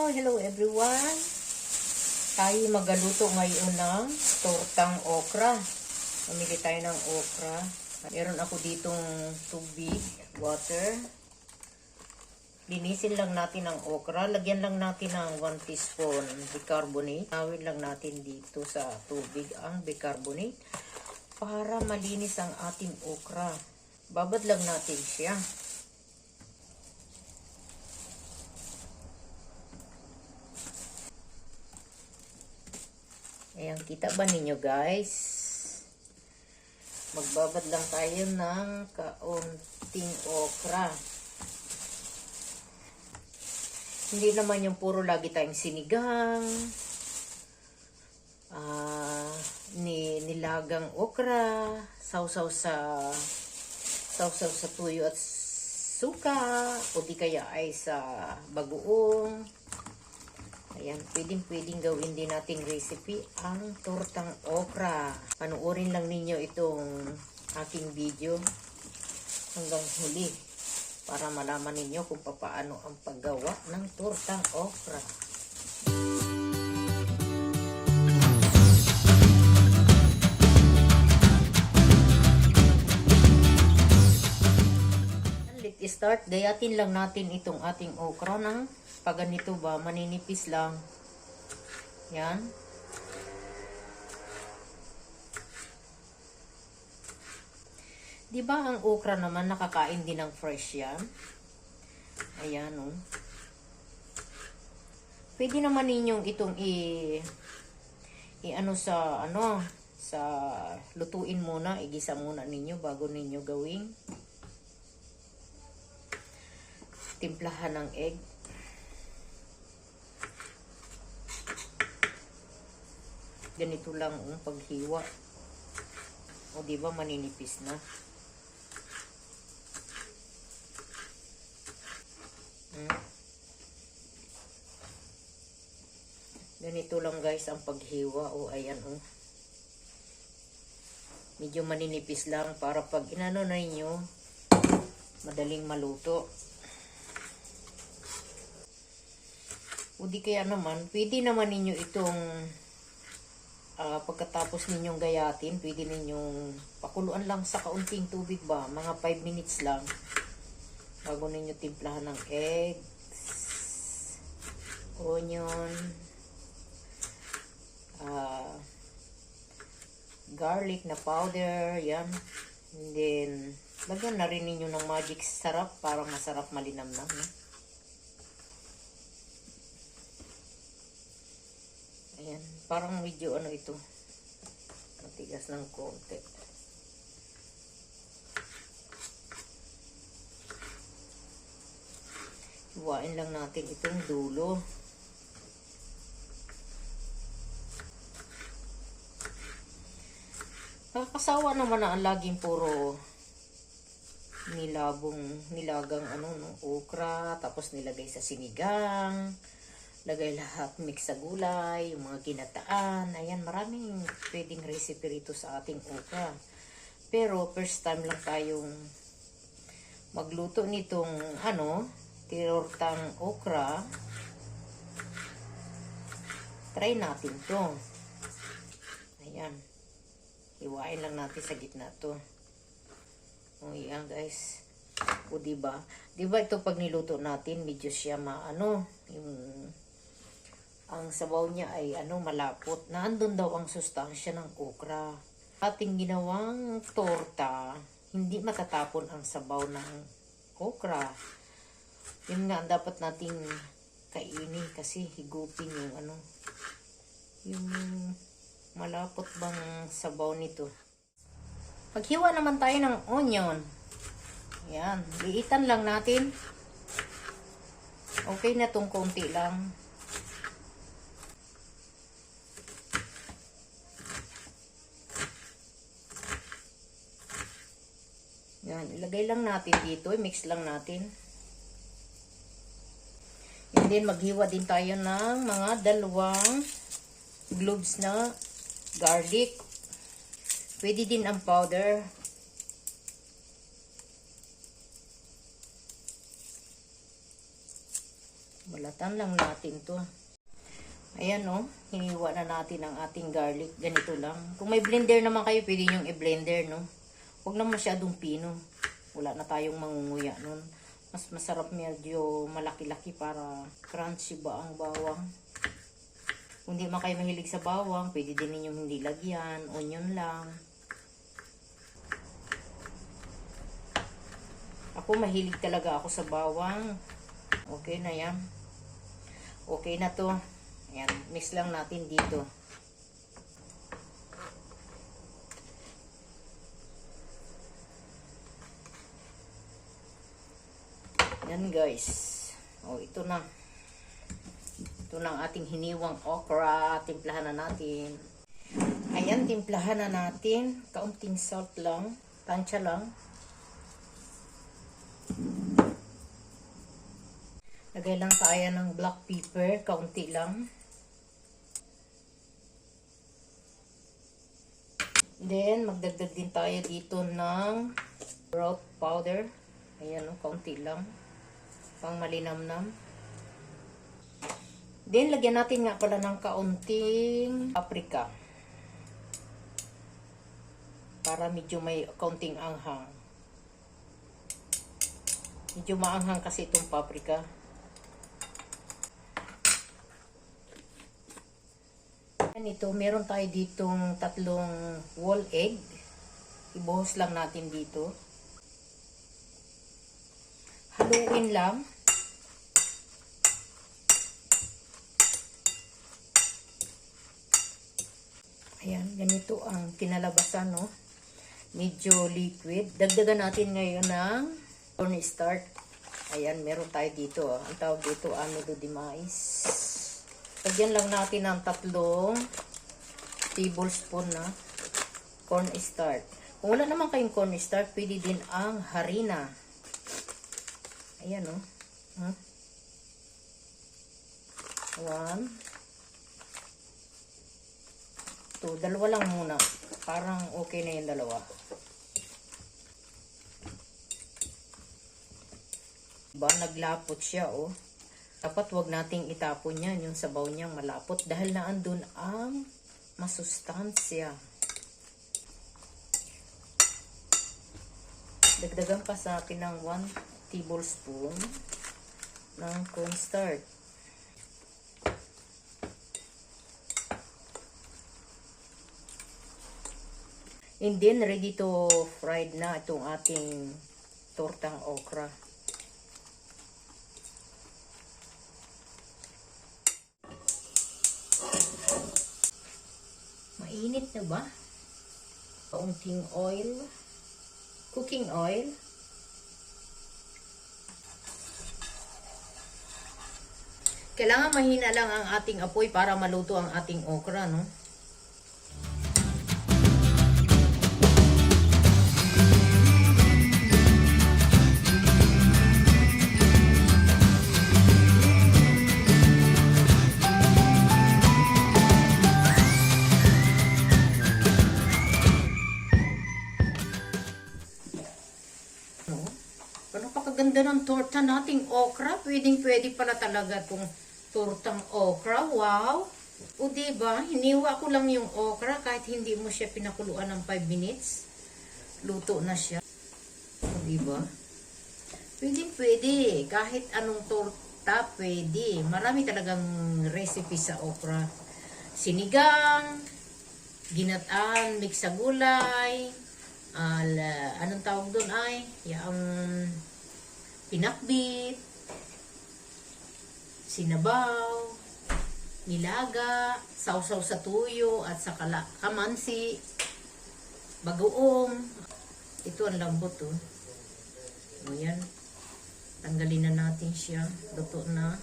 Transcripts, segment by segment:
Hello everyone. Tayo magaluto ngayon ng tortang okra. Mamili tayo ng okra. Meron ako ditong tubig, water. Linisin lang natin ang okra. Lagyan lang natin ng 1 teaspoon bicarbonate. Awin lang natin dito sa tubig ang bicarbonate para malinis ang ating okra. Babad lang natin siya. Ayan, kita ba ninyo guys? Magbabad lang tayo ng kaunting okra. Hindi naman yung puro lagi tayong sinigang, nilagang okra, sausaw sa tuyo at suka, o di kaya ay sa bagoong. Ayan, pwedeng gawin din nating recipe ang tortang okra. Panuorin lang ninyo itong aking video hanggang huli para malaman ninyo kung paano ang paggawa ng tortang okra. Let's start. Gayatin lang natin itong ating okra ng paganito ba, maninipis lang. Yan. Diba ang okra naman nakakain din ng fresh yan? Ayan o. Oh. Pwede naman ninyong itong sa lutuin muna, igisa muna ninyo bago ninyo gawing timplahan ng egg. Ganito lang ang paghiwa. O diba maninipis na. Ganito lang guys ang paghiwa. O ayan o. Medyo maninipis lang para pag inano na inyo, madaling maluto. O di kaya naman, pwede naman ninyo itong pagkatapos ninyong gayatin, pwede ninyong pakuluan lang sa kaunting tubig ba, mga 5 minutes lang bago ninyo timplahan ng eggs, onion, garlic na powder, yan. And then lagyan na rin ninyo ng magic sarap para masarap malinamnam, no? Ayan, parang medyo ano ito, matigas ng konti. Hiwain lang natin itong dulo. Nakakasawa naman na ang laging puro nilagang okra, tapos nilagay sa sinigang. Lagay lahat, mix sa gulay, yung mga ginataan. Ayan, maraming pwedeng recipe rito sa ating okra. Pero, first time lang tayong magluto nitong, tortang okra. Try natin to. Ayan. Hiwain lang natin sa gitna to. O, yan guys. O, diba? Diba ito pag niluto natin, medyo siya ang sabaw niya ay malapot. Naandun daw ang sustansya ng okra. Ating ginawang torta, hindi matatapon ang sabaw ng okra. Yun nga ang dapat nating kainin kasi higupin yung malapot bang sabaw nito. Paghiwa naman tayo ng onion. Yan, liitan lang natin. Okay na tong konti lang. Yan, ilagay lang natin dito, mix lang natin. And then maghiwa din tayo ng mga 2 cloves na garlic. Pwede din ang powder. Balatan lang natin to. Ayan o, hiniwa na natin ang ating garlic. Ganito lang. Kung may blender naman kayo, pwede nyo i-blender, no? Huwag na masyadong pino. Wala na tayong mangunguya nun. Mas masarap medyo malaki-laki para crunchy ba ang bawang. Kung di man kayo mahilig sa bawang, pwede din ninyong hindi lagyan. Onion lang. Ako mahilig talaga ako sa bawang. Okay na yan. Okay na to. Ayan, mix lang natin dito. Yan guys. Oh, ito na. Ito na ang ating hiniwang okra. Timplahan na natin. Ayan, timplahan na natin. Kaunting salt lang. Tansya lang. Lagay lang tayo ng black pepper. Kaunti lang. Then, magdagdag din tayo dito ng broth powder. Ayan, kaunti lang. Pang malinamnam. Then, lagyan natin nga pala ng kaunting paprika. Para medyo may kaunting anghang. Medyo maanghang kasi itong paprika. Ito, meron tayo ditong 3 whole egg. Ibuhos lang natin dito. Haluin lang. Ayan, ganito ang kinalabasan, no? Medyo liquid. Dagdagan natin ngayon ng cornstarch. Ayan, meron tayo dito. Ang tawag dito, amido de mais. Lagyan lang natin ng 3 tablespoon na cornstarch. Kung wala naman kayong cornstarch, pwede din ang harina. Ayan, o. 1, 2, dalawa lang muna. Parang okay na yung dalawa. Diba, naglapot siya, oh. Dapat wag nating itapon yan, yung sabaw niyang malapot dahil naandun ang masustansya. Dagdagan pa sa akin ng 1 tablespoon ng cornstarch. And then, ready to fried na itong ating tortang okra. Mainit na ba? Kaunting oil. Cooking oil. Kailangan mahina lang ang ating apoy para maluto ang ating okra, no? Napakaganda ng torta nating okra. Pwedeng-pwede pala talaga itong tortang okra. Wow! O diba, hiniwa ko lang yung okra kahit hindi mo siya pinakuluan ng 5 minutes. Luto na siya. O diba? Pwedeng-pwede. Kahit anong torta, pwede. Marami talagang recipe sa okra. Sinigang, ginataan, mix sa gulay, anong tawag doon ay? Yung pinakbit, sinabaw, nilaga, sausaw sa tuyo, at sa kamansi, bagoong. Ito ang lambot, oh. Ayan. Tanggalin na natin siya. Luto na.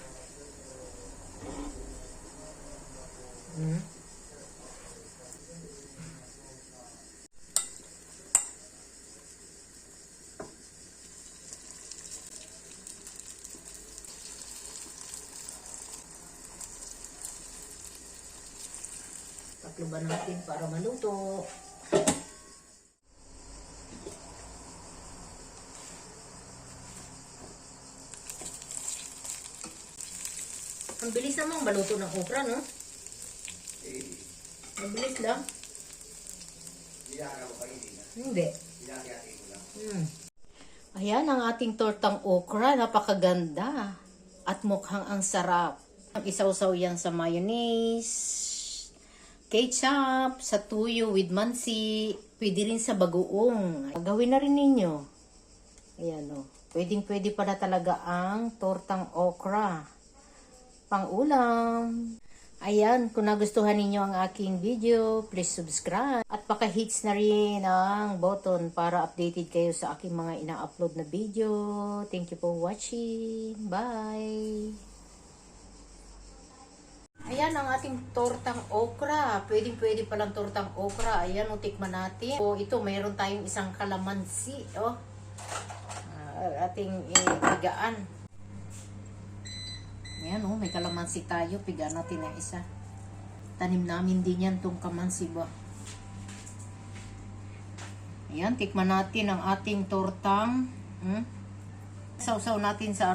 Takluban natin para maluto. Ang bilis namang baluto ng okra, no? Mabilis lang. Hindi. Ayan ang ating tortang okra. Napakaganda. At mukhang ang sarap. Isawsaw yan sa mayonnaise, ketchup, sa tuyo with mansi. Pwede rin sa bagoong. Gawin na rin ninyo. Ayan o. Pwedeng-pwede pala talaga ang tortang okra. Pang-ulam. Ayan, kung nagustuhan ninyo ang aking video, please subscribe. At paka-hits na rin ang button para updated kayo sa aking mga ina-upload na video. Thank you for watching. Bye! Ayan ang ating tortang okra. Pwedeng-pwede palang tortang okra. Ayan, tikman natin. So, ito, mayroon tayong isang kalamansi. Oh. Ating pigaan. Ayan oh, may kalamansi tayo. Pigaan natin ang isa. Tanim namin din yan tong kamansi ba. Ayan, tikman natin ang ating tortang. Sausaw natin sa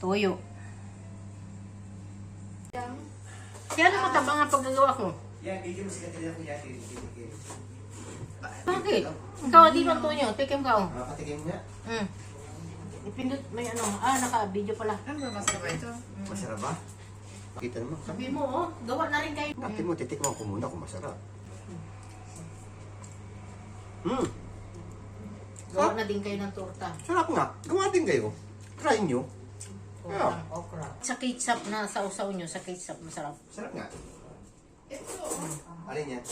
toyo. Kaya naman matabang ang paggagawa ko. Yan, video mo sila ko yan. Bakit? Ikaw, di lang to nyo. Tikim ka oh. Patikim nga. Ipindot, may naka-video pala. Ano ba masarap ba ito? Masarap ba? Kita naman. Sabi mo, oh, gawa na rin kayo. Natin mo, titikman ko muna kung masarap. Gawa na din kayo ng torta. Sarap nga. Gawa din kayo. Try nyo. Tortang okra. Sa ketchup na sausaw nyo, sa ketchup masarap. Sarap nga. Ito. Alin yan?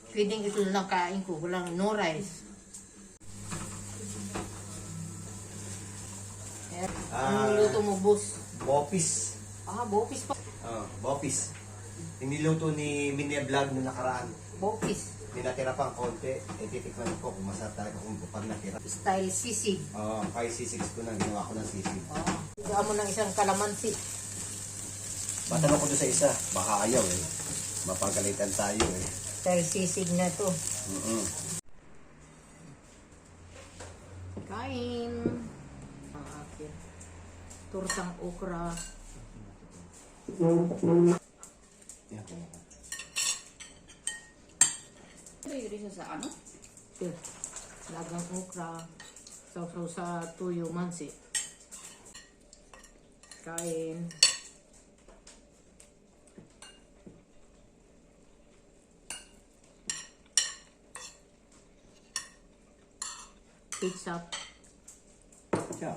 Pwedeng ito lang kain ko, walang no rice. Ang luto mo, boss? Bopis. Bopis pa. Bopis. Iniluto ni Minia Vlog nung nakaraan. Bopis. May natira pang konti. Titikman ko kung masarap talaga kung pag natira. Style sisig. Kay C6 ko na, ginawa ko ng sisig. Gawa mo ng isang kalamansi. Matanong ko doon sa isa. Baka ayaw eh. Mapagalitan tayo eh. Style sisig na to. Kain. Ang akin. Tortang okra. Yan. Ito yung risa sa ano? Lagang okra. Sausaw sa tuyo mansi. Kain. Ketchup. Yeah.